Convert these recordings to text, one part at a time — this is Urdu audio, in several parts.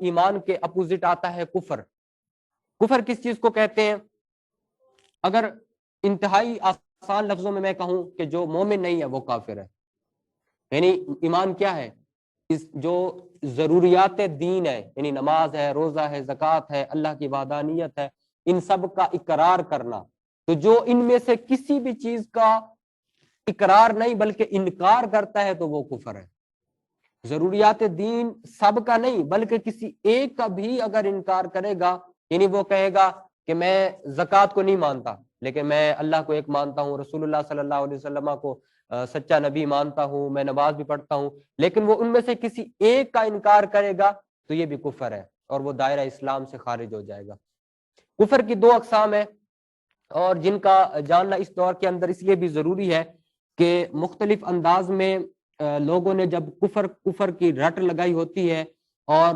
ایمان کے اپوزٹ آتا ہے کفر۔ کفر کس چیز کو کہتے ہیں؟ اگر انتہائی آسان لفظوں میں کہوں کہ جو مومن نہیں ہے وہ کافر ہے۔ یعنی ایمان کیا ہے؟ جو ضروریات دین ہے، یعنی نماز ہے، روزہ ہے، زکوٰۃ ہے، اللہ کی وحدانیت ہے، ان سب کا اقرار کرنا۔ تو جو ان میں سے کسی بھی چیز کا اقرار نہیں بلکہ انکار کرتا ہے تو وہ کفر ہے۔ ضروریات دین سب کا نہیں بلکہ کسی ایک کا بھی اگر انکار کرے گا، یعنی وہ کہے گا کہ میں زکوٰۃ کو نہیں مانتا لیکن میں اللہ کو ایک مانتا ہوں، رسول اللہ صلی اللہ علیہ وسلم کو سچا نبی مانتا ہوں، میں نماز بھی پڑھتا ہوں، لیکن وہ ان میں سے کسی ایک کا انکار کرے گا تو یہ بھی کفر ہے اور وہ دائرہ اسلام سے خارج ہو جائے گا۔ کفر کی دو اقسام ہیں اور جن کا جاننا اس دور کے اندر اس لیے بھی ضروری ہے کہ مختلف انداز میں لوگوں نے جب کفر کی رٹ لگائی ہوتی ہے اور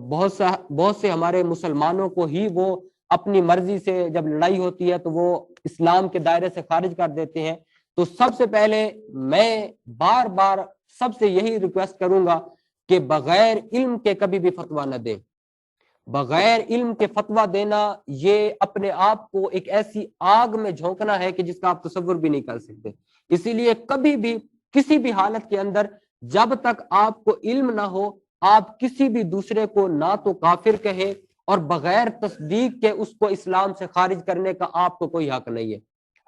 بہت سے ہمارے مسلمانوں کو ہی وہ اپنی مرضی سے جب لڑائی ہوتی ہے تو وہ اسلام کے دائرے سے خارج کر دیتے ہیں، تو سب سے پہلے میں بار بار سب سے یہی ریکویسٹ کروں گا کہ بغیر علم کے کبھی بھی فتویٰ نہ دیں۔ بغیر علم کے فتویٰ دینا یہ اپنے آپ کو ایک ایسی آگ میں جھونکنا ہے کہ جس کا آپ تصور بھی نہیں کر سکتے۔ اسی لیے کبھی بھی کسی بھی حالت کے اندر جب تک آپ کو علم نہ ہو آپ کسی بھی دوسرے کو نہ تو کافر کہیں اور بغیر تصدیق کے اس کو اسلام سے خارج کرنے کا آپ کو کوئی حق نہیں ہے۔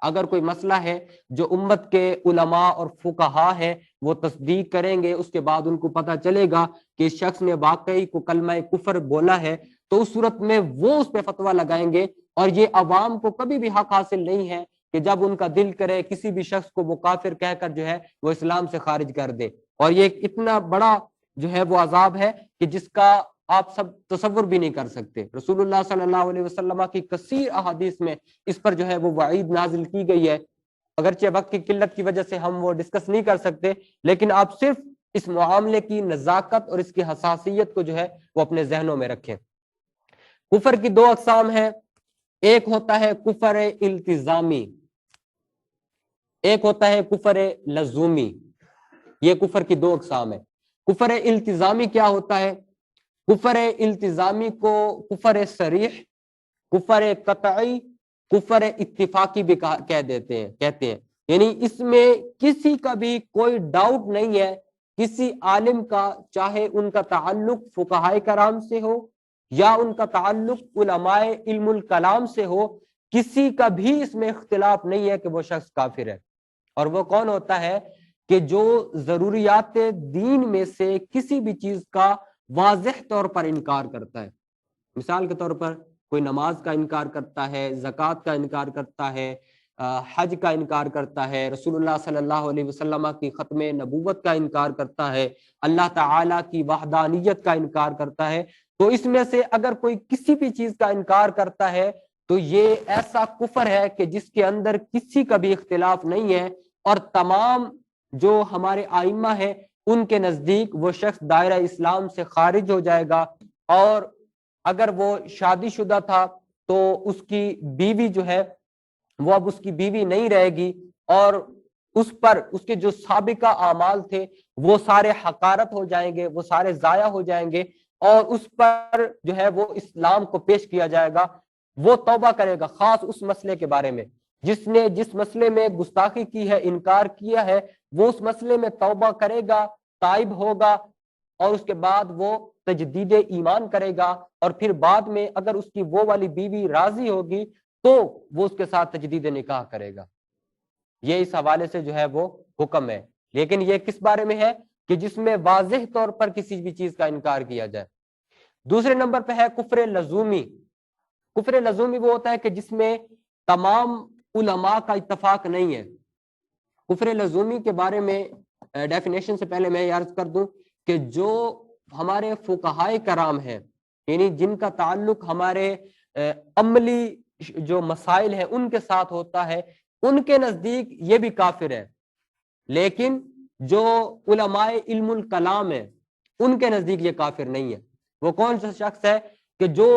اگر کوئی مسئلہ ہے جو امت کے علماء اور فقہا ہیں وہ تصدیق کریں گے، اس کے بعد ان کو پتہ چلے گا کہ اس شخص نے واقعی کو کلمہ کفر بولا ہے، تو اس صورت میں وہ اس پہ فتویٰ لگائیں گے۔ اور یہ عوام کو کبھی بھی حق حاصل نہیں ہے کہ جب ان کا دل کرے کسی بھی شخص کو وہ کافر کہہ کر جو ہے وہ اسلام سے خارج کر دے۔ اور یہ ایک اتنا بڑا جو ہے وہ عذاب ہے کہ جس کا آپ سب تصور بھی نہیں کر سکتے۔ رسول اللہ صلی اللہ علیہ وسلم کی کثیر احادیث میں اس پر جو ہے وہ وعید نازل کی گئی ہے، اگرچہ وقت کی قلت کی وجہ سے ہم وہ ڈسکس نہیں کر سکتے، لیکن آپ صرف اس معاملے کی نزاکت اور اس کی حساسیت کو جو ہے وہ اپنے ذہنوں میں رکھیں۔ کفر کی دو اقسام ہیں، ایک ہوتا ہے کفر التزامی، ایک ہوتا ہے کفر لزومی۔ یہ کفر کی دو اقسام ہے۔ کفر التزامی کیا ہوتا ہے؟ کفر التزامی کو کفر صریح، کفر قطعی، کفر اتفاقی بھی کہتے ہیں، یعنی اس میں کسی کا بھی کوئی ڈاؤٹ نہیں ہے، کسی عالم کا چاہے ان کا تعلق فقہائے کرام سے ہو یا ان کا تعلق علماء علم الکلام سے ہو، کسی کا بھی اس میں اختلاف نہیں ہے کہ وہ شخص کافر ہے۔ اور وہ کون ہوتا ہے کہ جو ضروریات دین میں سے کسی بھی چیز کا واضح طور پر انکار کرتا ہے۔ مثال کے طور پر کوئی نماز کا انکار کرتا ہے، زکوٰۃ کا انکار کرتا ہے، حج کا انکار کرتا ہے، رسول اللہ صلی اللہ علیہ وسلم کی ختم نبوت کا انکار کرتا ہے، اللہ تعالیٰ کی وحدانیت کا انکار کرتا ہے، تو اس میں سے اگر کوئی کسی بھی چیز کا انکار کرتا ہے تو یہ ایسا کفر ہے کہ جس کے اندر کسی کا بھی اختلاف نہیں ہے، اور تمام جو ہمارے ائمہ ہیں ان کے نزدیک وہ شخص دائرہ اسلام سے خارج ہو جائے گا۔ اور اگر وہ شادی شدہ تھا تو اس کی بیوی جو ہے وہ اب اس کی بیوی نہیں رہے گی، اور اس پر اس کے جو سابقہ اعمال تھے وہ سارے حقارت ہو جائیں گے، وہ سارے ضائع ہو جائیں گے، اور اس پر جو ہے وہ اسلام کو پیش کیا جائے گا۔ وہ توبہ کرے گا، خاص اس مسئلے کے بارے میں جس نے جس مسئلے میں گستاخی کی ہے، انکار کیا ہے، وہ اس مسئلے میں توبہ کرے گا، تائب ہوگا، اور اس کے بعد وہ تجدید ایمان کرے گا، اور پھر بعد میں اگر اس کی وہ والی بیوی راضی ہوگی تو وہ اس کے ساتھ تجدید نکاح کرے گا۔ یہ اس حوالے سے جو ہے وہ حکم ہے، لیکن یہ کس بارے میں ہے کہ جس میں واضح طور پر کسی بھی چیز کا انکار کیا جائے۔ دوسرے نمبر پہ ہے کفر لزومی۔ کفر لزومی وہ ہوتا ہے کہ جس میں تمام علماء کا اتفاق نہیں ہے۔ کفر لزومی کے بارے میں ڈیفینیشن سے پہلے میں عرض کر دوں کہ جو ہمارے فقہائے کرام ہیں، یعنی جن کا تعلق ہمارے عملی جو مسائل ہیں ان کے ساتھ ہوتا ہے، ان کے نزدیک یہ بھی کافر ہے، لیکن جو علماء علم الکلام ہیں ان کے نزدیک یہ کافر نہیں ہے۔ وہ کون سا شخص ہے کہ جو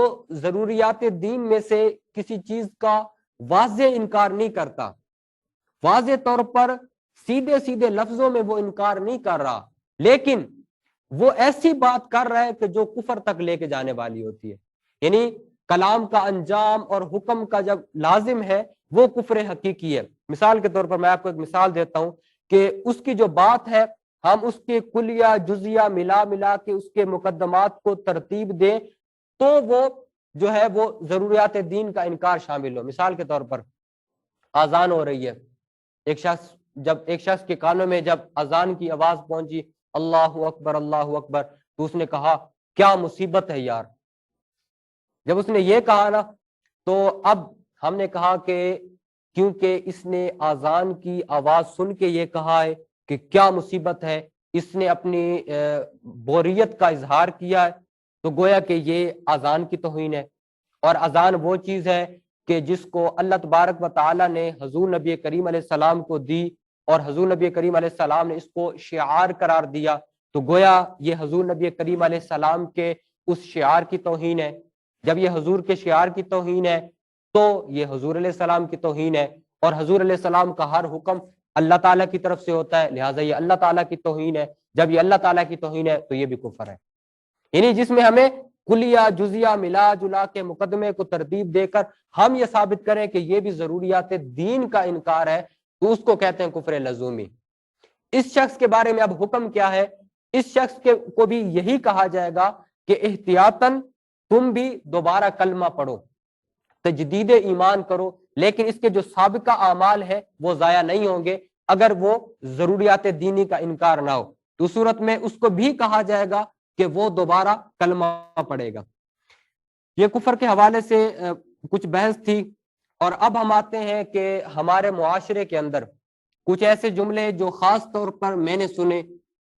ضروریات دین میں سے کسی چیز کا واضح انکار نہیں کرتا، واضح طور پر سیدھے سیدھے لفظوں میں وہ انکار نہیں کر رہا، لیکن وہ ایسی بات کر رہا ہے کہ جو کفر تک لے کے جانے والی ہوتی ہے. یعنی کلام کا انجام اور حکم کا جب لازم ہے وہ کفر حقیقی ہے. مثال کے طور پر میں آپ کو ایک مثال دیتا ہوں کہ اس کی جو بات ہے ہم اس کے کلیہ جزیہ ملا کے اس کے مقدمات کو ترتیب دیں تو وہ جو ہے وہ ضروریات دین کا انکار شامل ہو. مثال کے طور پر اذان ہو رہی ہے, ایک شخص کے کانوں میں جب اذان کی آواز پہنچی اللہ اکبر, تو اس نے کہا کیا مصیبت ہے یار. جب اس نے یہ کہا نا تو اب ہم نے کہا کہ کیونکہ اس نے اذان کی آواز سن کے یہ کہا ہے کہ کیا مصیبت ہے, اس نے اپنی بوریت کا اظہار کیا ہے, تو گویا کہ یہ اذان کی توہین ہے. اور اذان وہ چیز ہے کہ جس کو اللہ تبارک و تعالی نے حضور نبی کریم علیہ السلام کو دی اور حضور نبی کریم علیہ السلام نے اس کو شعار قرار دیا, تو گویا یہ حضور نبی کریم علیہ السلام کے اس شعار کی توہین ہے. جب یہ حضور کے شعار کی توہین ہے تو یہ حضور علیہ السلام کی توہین ہے, اور حضور علیہ السلام کا ہر حکم اللہ تعالیٰ کی طرف سے ہوتا ہے, لہٰذا یہ اللہ تعالیٰ کی توہین ہے. جب یہ اللہ تعالیٰ کی توہین ہے تو یہ بھی کفر ہے. یعنی جس میں ہمیں کلیہ جزیہ ملا جلا کے مقدمے کو ترتیب دے کر ہم یہ ثابت کریں کہ یہ بھی ضروریات دین کا انکار ہے, تو اس کو کہتے ہیں کفر لزومی. اس شخص کے بارے میں اب حکم کیا ہے؟ اس شخص کو بھی یہی کہا جائے گا کہ احتیاطاً تم بھی دوبارہ کلمہ پڑھو, تجدید ایمان کرو, لیکن اس کے جو سابقہ اعمال ہے وہ ضائع نہیں ہوں گے اگر وہ ضروریات دینی کا انکار نہ ہو. تو اس صورت میں اس کو بھی کہا جائے گا کہ وہ دوبارہ کلمہ پڑھے گا. یہ کفر کے حوالے سے کچھ بحث تھی. اور اب ہم آتے ہیں کہ ہمارے معاشرے کے اندر کچھ ایسے جملے جو خاص طور پر میں نے سنے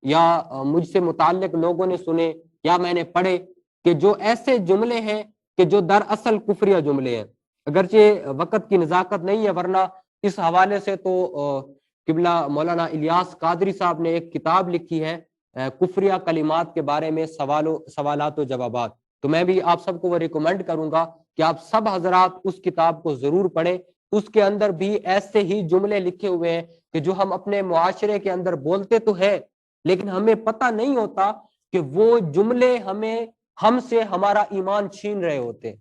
یا مجھ سے متعلق لوگوں نے سنے یا میں نے پڑھے کہ جو ایسے جملے ہیں کہ جو دراصل کفریہ جملے ہیں. اگرچہ وقت کی نزاکت نہیں ہے, ورنہ اس حوالے سے تو قبلہ مولانا الیاس قادری صاحب نے ایک کتاب لکھی ہے کفریہ کلمات کے بارے میں سوالات و جوابات. تو میں بھی آپ سب کو وہ ریکمینڈ کروں گا کہ آپ سب حضرات اس کتاب کو ضرور پڑھیں. اس کے اندر بھی ایسے ہی جملے لکھے ہوئے ہیں کہ جو ہم اپنے معاشرے کے اندر بولتے تو ہے لیکن ہمیں پتہ نہیں ہوتا کہ وہ جملے ہم سے ہمارا ایمان چھین رہے ہوتے.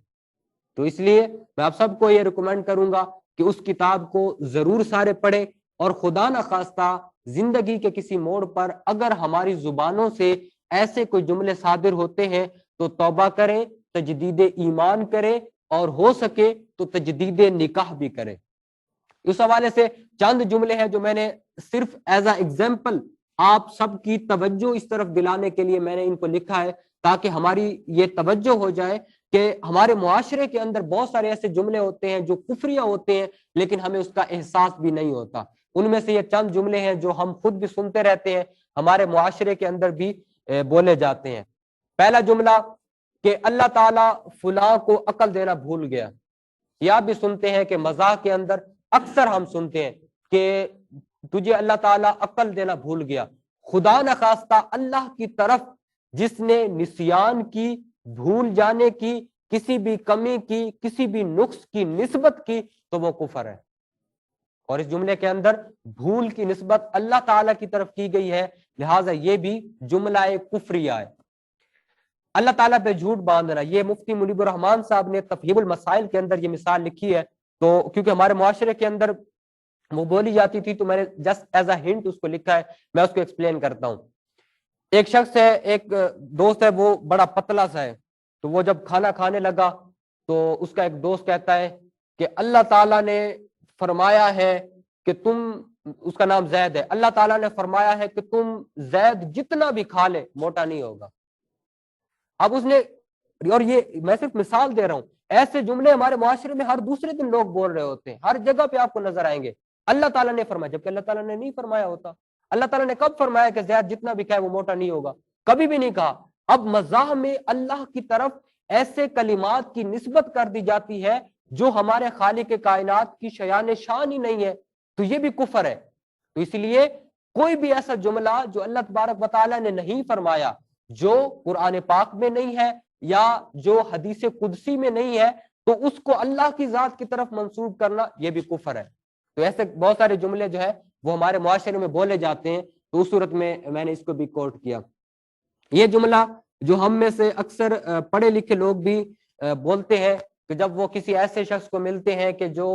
تو اس لیے میں آپ سب کو یہ ریکمینڈ کروں گا کہ اس کتاب کو ضرور سارے پڑھیں, اور خدا نخواستہ زندگی کے کسی موڑ پر اگر ہماری زبانوں سے ایسے کوئی جملے صادر ہوتے ہیں تو توبہ کریں, تجدید ایمان کریں, اور ہو سکے تو تجدید نکاح بھی کریں. اس حوالے سے چند جملے ہیں جو میں نے صرف ایز اے ایگزامپل آپ سب کی توجہ اس طرف دلانے کے لیے میں نے ان کو لکھا ہے, تاکہ ہماری یہ توجہ ہو جائے کہ ہمارے معاشرے کے اندر بہت سارے ایسے جملے ہوتے ہیں جو کفریہ ہوتے ہیں لیکن ہمیں اس کا احساس بھی نہیں ہوتا. ان میں سے یہ چند جملے ہیں جو ہم خود بھی سنتے رہتے ہیں, ہمارے معاشرے کے اندر بھی بولے جاتے ہیں. پہلا جملہ کہ اللہ تعالیٰ فلاں کو عقل دینا بھول گیا. یہ آپ بھی سنتے ہیں کہ مزاح کے اندر اکثر ہم سنتے ہیں کہ تجھے اللہ تعالیٰ عقل دینا بھول گیا. خدا نخواستہ اللہ کی طرف جس نے نسیان کی, بھول جانے کی, کسی بھی کمی کی, کسی بھی نقص کی نسبت کی تو وہ کفر ہے. اور اس جملے کے اندر بھول کی نسبت اللہ تعالیٰ کی طرف کی گئی ہے, لہٰذا یہ بھی جملہ کفریہ ہے. اللہ تعالیٰ پہ جھوٹ باندھنا, یہ مفتی منیب الرحمان صاحب نے تفہیم المسائل کے اندر یہ مثال لکھی ہے. تو کیونکہ ہمارے معاشرے کے اندر وہ بولی جاتی تھی تو میں نے جسٹ ایز اے ہنٹ اس کو لکھا ہے, میں اس کو ایکسپلین کرتا ہوں. ایک شخص ہے, ایک دوست ہے, وہ بڑا پتلا سا ہے. تو وہ جب کھانا کھانے لگا تو اس کا ایک دوست کہتا ہے کہ اللہ تعالیٰ نے فرمایا ہے کہ تم, اس کا نام زید ہے, اللہ تعالیٰ نے فرمایا ہے کہ تم زید جتنا بھی کھا لے موٹا نہیں ہوگا. اب اس نے, اور یہ میں صرف مثال دے رہا ہوں, ایسے جملے ہمارے معاشرے میں ہر دوسرے دن لوگ بول رہے ہوتے ہیں, ہر جگہ پہ آپ کو نظر آئیں گے. اللہ تعالیٰ نے فرمایا, جبکہ اللہ تعالیٰ نے نہیں فرمایا ہوتا. اللہ تعالیٰ نے کب فرمایا کہ زید جتنا بھی کھائے وہ موٹا نہیں ہوگا؟ کبھی بھی نہیں کہا. اب مزاح میں اللہ کی طرف ایسے کلمات کی نسبت کر دی جاتی ہے جو ہمارے خالق کائنات کی شیان شان ہی نہیں ہے, تو یہ بھی کفر ہے. تو اس لیے کوئی بھی ایسا جملہ جو اللہ تبارک و تعالیٰ نے نہیں فرمایا, جو قرآن پاک میں نہیں ہے یا جو حدیث قدسی میں نہیں ہے, تو اس کو اللہ کی ذات کی طرف منسوب کرنا یہ بھی کفر ہے. تو ایسے بہت سارے جملے جو ہے وہ ہمارے معاشرے میں بولے جاتے ہیں, تو اس صورت میں میں نے اس کو بھی کوٹ کیا. یہ جملہ جو ہم میں سے اکثر پڑھے لکھے لوگ بھی بولتے ہیں کہ جب وہ کسی ایسے شخص کو ملتے ہیں کہ جو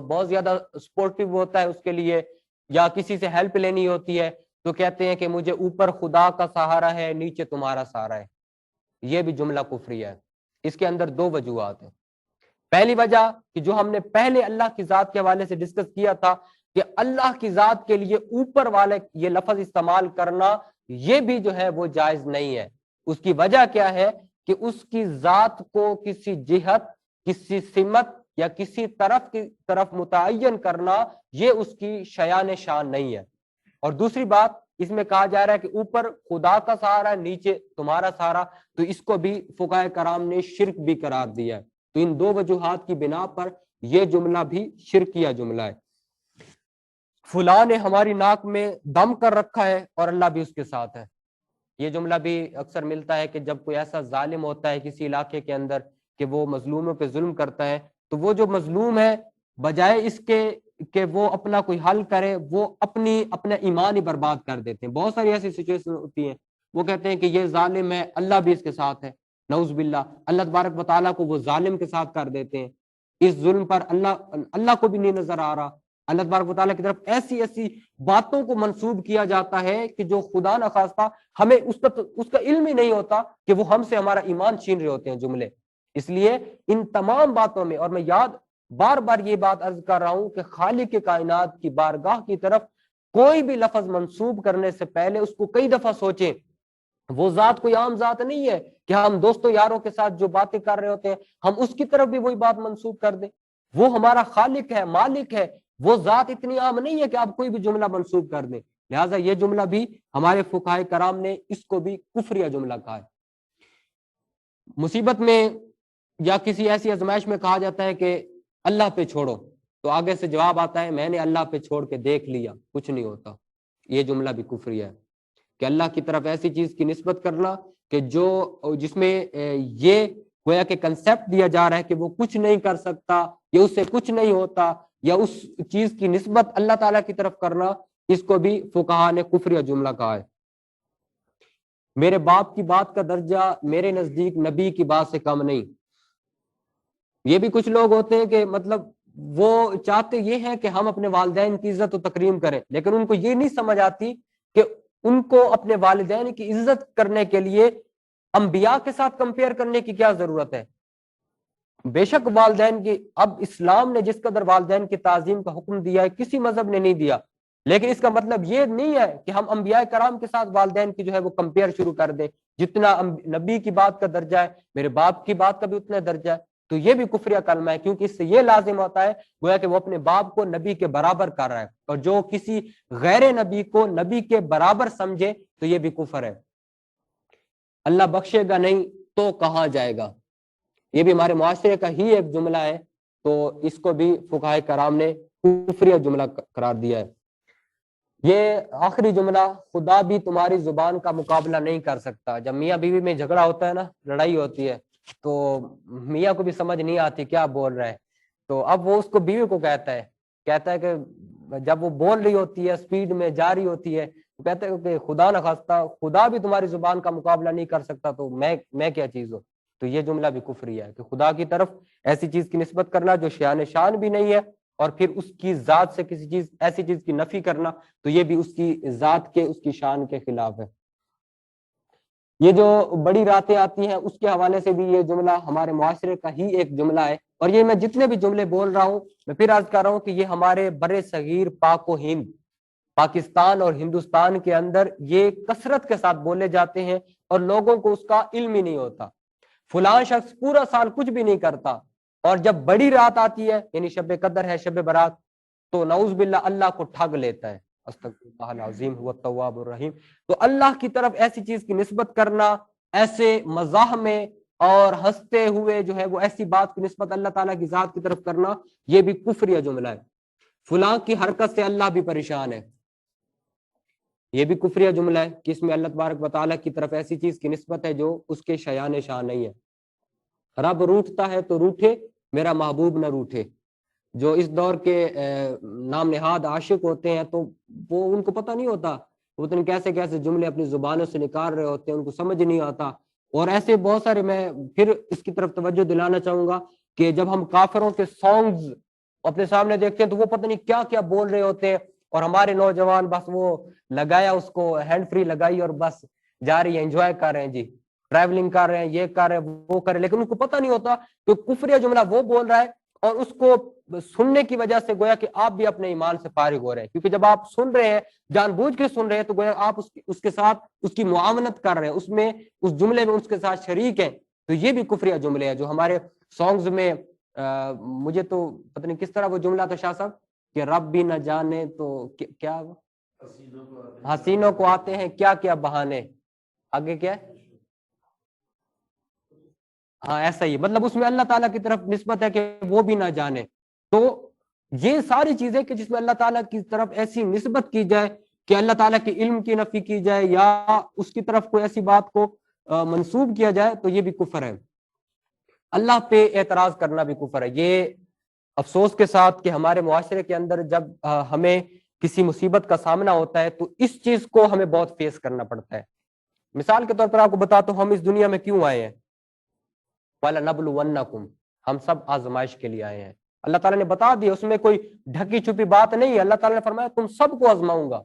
بہت زیادہ سپورٹیو ہوتا ہے اس کے لیے، یا کسی سے ہیلپ لینی ہوتی ہے، تو کہتے ہیں کہ مجھے اوپر خدا کا سہارا ہے، نیچے تمہارا سہارا ہے۔ یہ بھی جملہ کفری ہے۔ اس کے اندر دو وجوہات ہیں۔ پہلی وجہ کہ جو ہم نے پہلے اللہ کی ذات کے حوالے سے ڈسکس کیا تھا کہ اللہ کی ذات کے لیے اوپر والے یہ لفظ استعمال کرنا یہ بھی جو ہے وہ جائز نہیں ہے۔ اس کی وجہ کیا ہے کہ اس کی ذات کو کسی جہت، کسی سمت یا کسی طرف کی طرف متعین کرنا یہ اس کی شیان شان نہیں ہے۔ اور دوسری بات اس میں کہا جا رہا ہے کہ اوپر خدا کا سہارا، نیچے تمہارا سہارا، تو اس کو بھی فقہائے کرام نے شرک بھی قرار دیا ہے۔ تو ان دو وجوہات کی بنا پر یہ جملہ بھی شرکیہ جملہ ہے۔ فلاں نے ہماری ناک میں دم کر رکھا ہے اور اللہ بھی اس کے ساتھ ہے، یہ جملہ بھی اکثر ملتا ہے کہ جب کوئی ایسا ظالم ہوتا ہے کسی علاقے کے اندر کہ وہ مظلوموں پہ ظلم کرتا ہے، تو وہ جو مظلوم ہے بجائے اس کے کہ وہ اپنا کوئی حل کرے، وہ اپنا ایمان ہی برباد کر دیتے ہیں۔ بہت ساری ایسی سچویشن ہوتی ہیں، وہ کہتے ہیں کہ یہ ظالم ہے، اللہ بھی اس کے ساتھ ہے، نعوذ باللہ، اللہ تبارک و تعالیٰ کو وہ ظالم کے ساتھ کر دیتے ہیں۔ اس ظلم پر اللہ کو بھی نہیں نظر آ رہا، اللہ تبارک و تعالیٰ کی طرف ایسی ایسی باتوں کو منسوب کیا جاتا ہے کہ جو خدا نخواستہ ہمیں اس کا علم ہی نہیں ہوتا کہ وہ ہم سے ہمارا ایمان چھین رہے ہوتے ہیں جملے۔ اس لیے ان تمام باتوں میں، اور میں بار بار یہ بات عرض کر رہا ہوں کہ خالق کائنات کی بارگاہ کی طرف کوئی بھی لفظ منسوب کرنے سے پہلے اس کو کئی دفعہ سوچیں۔ وہ ذات کوئی عام ذات نہیں ہے کہ ہم دوستوں یاروں کے ساتھ جو باتیں کر رہے ہوتے ہیں ہم اس کی طرف بھی وہی بات منسوب کر دیں۔ وہ ہمارا خالق ہے، مالک ہے، وہ ذات اتنی عام نہیں ہے کہ آپ کوئی بھی جملہ منسوب کر دیں۔ لہٰذا یہ جملہ بھی ہمارے فقہائے کرام نے اس کو بھی کفریہ جملہ کہا ہے۔ مصیبت میں یا کسی ایسی آزمائش میں کہا جاتا ہے کہ اللہ پہ چھوڑو، تو آگے سے جواب آتا ہے میں نے اللہ پہ چھوڑ کے دیکھ لیا، کچھ نہیں ہوتا، یہ جملہ بھی کفریہ ہے۔ کہ اللہ کی طرف ایسی چیز کی نسبت کرنا کہ جس میں یہ گویا کہ کنسپٹ دیا جا رہا ہے کہ وہ کچھ نہیں کر سکتا یا اس سے کچھ نہیں ہوتا، یا اس چیز کی نسبت اللہ تعالیٰ کی طرف کرنا، اس کو بھی فقہا نے کفریہ جملہ کہا ہے۔ میرے باپ کی بات کا درجہ میرے نزدیک نبی کی بات سے کم نہیں۔ یہ بھی کچھ لوگ ہوتے ہیں کہ مطلب وہ چاہتے یہ ہیں کہ ہم اپنے والدین کی عزت و تکریم کریں، لیکن ان کو یہ نہیں سمجھ آتی کہ ان کو اپنے والدین کی عزت کرنے کے لیے انبیاء کے ساتھ کمپیئر کرنے کی کیا ضرورت ہے۔ بے شک والدین کی، اب اسلام نے جس قدر والدین کی تعظیم کا حکم دیا ہے کسی مذہب نے نہیں دیا، لیکن اس کا مطلب یہ نہیں ہے کہ ہم انبیاء کرام کے ساتھ والدین کی جو ہے وہ کمپیئر شروع کر دیں۔ جتنا نبی کی بات کا درجہ ہے میرے باپ کی بات کا بھی اتنا درجہ ہے، تو یہ بھی کفریہ کلمہ ہے، کیونکہ اس سے یہ لازم ہوتا ہے گویا کہ وہ اپنے باپ کو نبی کے برابر کر رہا ہے، اور جو کسی غیر نبی کو نبی کے برابر سمجھے تو یہ بھی کفر ہے۔ اللہ بخشے گا نہیں تو کہاں جائے گا، یہ بھی ہمارے معاشرے کا ہی ایک جملہ ہے، تو اس کو بھی فقہائے کرام نے کفریہ جملہ قرار دیا ہے۔ یہ آخری جملہ، خدا بھی تمہاری زبان کا مقابلہ نہیں کر سکتا۔ جب میاں بیوی میں جھگڑا ہوتا ہے نا، لڑائی ہوتی ہے، تو میاں کو بھی سمجھ نہیں آتی کیا بول رہا ہے، تو اب وہ اس کو بیوی کو کہتا ہے کہ جب وہ بول رہی ہوتی ہے، سپیڈ میں جا رہی ہوتی ہے، تو کہتا ہے کہ خدا نخواستہ خدا بھی تمہاری زبان کا مقابلہ نہیں کر سکتا، تو میں کیا چیز ہوں۔ تو یہ جملہ بھی کفری ہے کہ خدا کی طرف ایسی چیز کی نسبت کرنا جو شان شان بھی نہیں ہے، اور پھر اس کی ذات سے کسی ایسی چیز کی نفی کرنا، تو یہ بھی اس کی ذات کے، اس کی شان کے خلاف ہے۔ یہ جو بڑی راتیں آتی ہیں اس کے حوالے سے بھی یہ جملہ ہمارے معاشرے کا ہی ایک جملہ ہے، اور یہ میں جتنے بھی جملے بول رہا ہوں میں پھر عرض کر رہا ہوں کہ یہ ہمارے بر صغیر پاک و ہند، پاکستان اور ہندوستان کے اندر یہ کثرت کے ساتھ بولے جاتے ہیں، اور لوگوں کو اس کا علم ہی نہیں ہوتا۔ فلاں شخص پورا سال کچھ بھی نہیں کرتا، اور جب بڑی رات آتی ہے یعنی شب قدر ہے، شب برات، تو نعوذ باللہ اللہ کو ٹھگ لیتا ہے۔ استغفر اللہ العظیم هو التواب الرحیم۔ تو اللہ کی طرف ایسی چیز کی نسبت کرنا، ایسے مزاح میں اور ہنستے ہوئے جو ہے وہ ایسی بات کی نسبت اللہ تعالیٰ کی ذات کی طرف کرنا، یہ بھی کفریہ جملہ ہے۔ فلاں کی حرکت سے اللہ بھی پریشان ہے، یہ بھی کفریہ جملہ ہے کہ اس میں اللہ تبارک و تعالیٰ کی طرف ایسی چیز کی نسبت ہے جو اس کے شیان شان نہیں ہے۔ رب روٹھتا ہے تو روٹھے، میرا محبوب نہ روٹھے۔ جو اس دور کے نام نہاد عاشق ہوتے ہیں تو وہ ان کو پتہ نہیں ہوتا وہ تو کیسے کیسے جملے اپنی زبانوں سے نکال رہے ہوتے ہیں، ان کو سمجھ نہیں آتا. اور ایسے بہت سارے، میں پھر اس کی طرف توجہ دلانا چاہوں گا کہ جب ہم کافروں کے سانگز اپنے سامنے دیکھتے ہیں تو وہ پتہ نہیں کیا کیا بول رہے ہوتے ہیں، اور ہمارے نوجوان بس وہ لگایا اس کو ہینڈ فری لگائی اور بس جا رہی ہے، انجوائے کر رہے ہیں، جی ٹریولنگ کر رہے ہیں، یہ کر رہے ہیں وہ کر رہے ہیں، لیکن ان کو پتہ نہیں ہوتا کہ کفریہ جملہ وہ بول رہا ہے اور اس کو سننے کی وجہ سے گویا کہ آپ بھی اپنے ایمان سے فارغ ہو رہے ہیں، کیونکہ جب آپ سن رہے ہیں، جان بوجھ کے سن رہے ہیں، تو گویا آپ اس کے ساتھ اس کی معاونت کر رہے ہیں، اس میں اس جملے میں اس کے ساتھ شریک ہیں. تو یہ بھی کفریہ جملے ہیں جو ہمارے سانگز میں مجھے تو پتہ نہیں کس طرح وہ جملہ تھا شاہ صاحب کہ رب بھی نہ جانے تو کیا حسینوں کو آتے ہیں کیا کیا بہانے، آگے کیا ہے، ہاں ایسا ہی، مطلب اس میں اللہ تعالیٰ کی طرف نسبت ہے کہ وہ بھی نہ جانے. تو یہ ساری چیزیں کہ جس میں اللہ تعالیٰ کی طرف ایسی نسبت کی جائے کہ اللہ تعالیٰ کے علم کی نفی کی جائے یا اس کی طرف کوئی ایسی بات کو منسوب کیا جائے، تو یہ بھی کفر ہے. اللہ پہ اعتراض کرنا بھی کفر ہے. یہ افسوس کے ساتھ کہ ہمارے معاشرے کے اندر جب ہمیں کسی مصیبت کا سامنا ہوتا ہے تو اس چیز کو ہمیں بہت فیس کرنا پڑتا ہے. مثال کے طور پر آپ کو بتاتا ہوں ہم اس دنیا میں کیوں آئے ہیں. وَلَنَبْلُوَنَّكُمْ، ہم سب آزمائش کے لیے آئے ہیں. اللہ تعالیٰ نے بتا دیا، اس میں کوئی ڈھکی چھپی بات نہیں ہے. اللہ تعالیٰ نے فرمایا تم سب کو آزماؤں گا.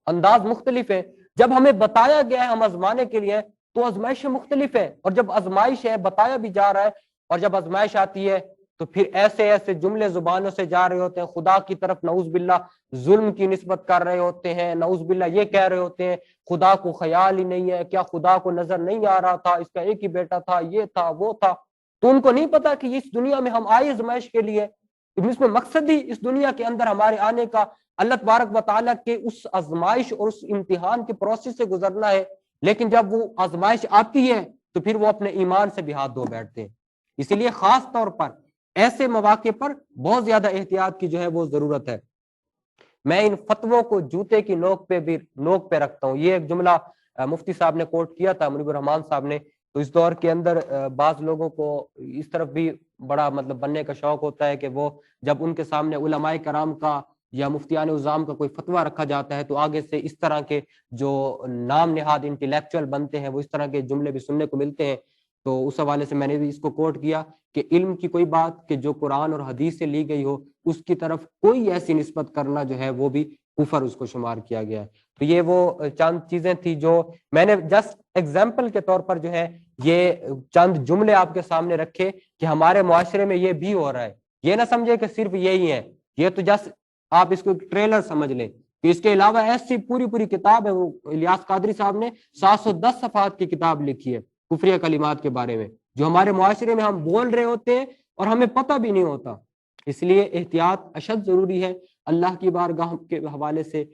انداز مختلف ہے. جب ہمیں بتایا گیا ہے ہم آزمانے کے لیے تو آزمائشیں مختلف ہے، اور جب آزمائش ہے بتایا بھی جا رہا ہے، اور جب آزمائش آتی ہے تو پھر ایسے ایسے جملے زبانوں سے جا رہے ہوتے ہیں، خدا کی طرف نعوذ باللہ ظلم کی نسبت کر رہے ہوتے ہیں، نعوذ باللہ یہ کہہ رہے ہوتے ہیں خدا کو خیال ہی نہیں ہے، کیا خدا کو نظر نہیں آ رہا تھا، اس کا ایک ہی بیٹا تھا، یہ تھا وہ تھا. تو ان کو نہیں پتا کہ اس دنیا میں ہم آئے آزمائش کے لیے، اس میں مقصد ہی اس دنیا کے اندر ہمارے آنے کا اللہ تبارک و تعالیٰ کے اس آزمائش اور اس امتحان کے پروسیس سے گزرنا ہے. لیکن جب وہ آزمائش آتی ہے تو پھر وہ اپنے ایمان سے بھی ہاتھ دھو بیٹھتے ہیں. اسی لیے خاص طور پر ایسے مواقع پر بہت زیادہ احتیاط کی جو ہے وہ ضرورت ہے. میں ان فتووں کو جوتے کی نوک پہ رکھتا ہوں. یہ ایک جملہ مفتی صاحب نے کوٹ کیا تھا، منیب الرحمان صاحب نے. تو اس دور کے اندر بعض لوگوں کو اس طرف بھی بڑا مطلب بننے کا شوق ہوتا ہے کہ وہ جب ان کے سامنے علماء کرام کا یا مفتیان عظام کا کوئی فتویٰ رکھا جاتا ہے تو آگے سے اس طرح کے جو نام نہاد انٹلیکچوئل بنتے ہیں وہ اس طرح کے جملے بھی سننے کو ملتے ہیں. تو اس حوالے سے میں نے بھی اس کو کوٹ کیا کہ علم کی کوئی بات کہ جو قرآن اور حدیث سے لی گئی ہو اس کی طرف کوئی ایسی نسبت کرنا جو ہے وہ بھی کفر اس کو شمار کیا گیا ہے. تو یہ وہ چند چیزیں تھی جو میں نے جسٹ ایگزامپل کے طور پر جو ہے یہ چند جملے آپ کے سامنے رکھے کہ ہمارے معاشرے میں یہ بھی ہو رہا ہے. یہ نہ سمجھے کہ صرف یہی ہے، یہ تو جسٹ آپ اس کو ایک ٹریلر سمجھ لیں کہ اس کے علاوہ ایسی پوری کتاب ہے. وہ الیاس قادری صاحب نے 710 صفحات کی کتاب لکھی ہے کفریہ کلمات کے بارے میں، جو ہمارے معاشرے میں ہم بول رہے ہوتے ہیں اور ہمیں پتہ بھی نہیں ہوتا. اس لیے احتیاط اشد ضروری ہے. اللہ کی بارگاہ کے حوالے سے